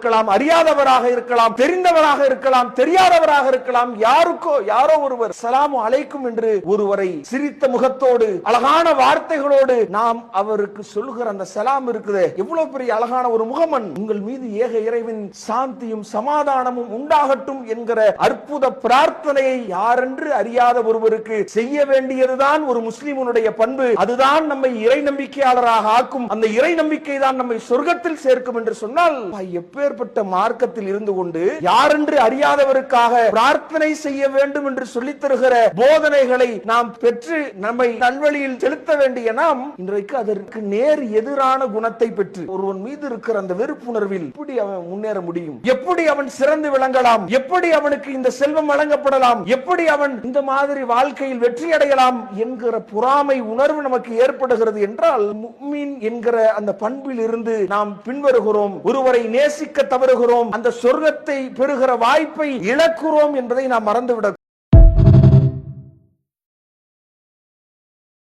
இருக்கலாம், அறியாதவராக இருக்கலாம், தெரிந்தவராக இருக்கலாம், தெரியாதவராக இருக்கலாம், யாரோ ஒருவர் ஸலாமு அலைக்கும் என்று ஒருவரை சிரித்த முகத்தோடு அழகான வார்த்தைகளோடு நாம் அவருக்கு சொல்லுகிற அந்த சலாம் இருக்குது, எவ்வளவு பெரிய அழகான ஒரு முகமன், உங்கள் மீது ஏக இறைவன் சாந்தியும் சமாதானமும் உண்டாகட்டும் என்கிற அற்புத பிரார்த்தனையை யாரென்று அறியாத ஒருவருக்கு செய்ய வேண்டியதுதான் ஒரு முஸ்லிமுடைய பண்பு. அதுதான் நம்மை இறை நம்பிக்கையாளராக ஆக்கும். அந்த இறை நம்பிக்கை தான் நம்மை சொர்க்கத்தில் சேர்க்கும் என்று சொன்னால், எப்பேற்பட்ட மார்க்கத்தில் இருந்து கொண்டு யாரென்று அறியாதவருக்காக பிரார்த்தனை செய்ய வேண்டும் என்று சொல்லித் தருகிற போதனைகளை நாம் பெற்று நம்மை நல்வழியில் செலுத்த வேண்டிய நாம் இன்றைக்கு அதற்கு நேர் எதிரான குணத்தை பெற்று ஒருவன் மீது இருக்கிற அந்த வெறுப்புணர்வில் எப்படி அவன் முன்னேற முடியும், எப்படி அவன் சிறந்து விளங்கலாம், எப்படி அவனுக்கு இந்த செல்வம் வழங்கப்படலாம், எப்படி அவன் இந்த மாதிரி வாழ்க்கையில் வெற்றி அடையலாம் என்கிற பொறாமை உணர்வு நமக்கு ஏற்படுகிறது என்றால், முஃமின் என்கிற அந்த பண்பில் இருந்து நாம் பின்வருகிறோம், ஒருவரை நேசிக்க தவறுகிறோம், அந்த சொர்க்கத்தை பெறுகிற வாய்ப்பை இழக்கிறோம் என்பதை நாம் மறந்துவிட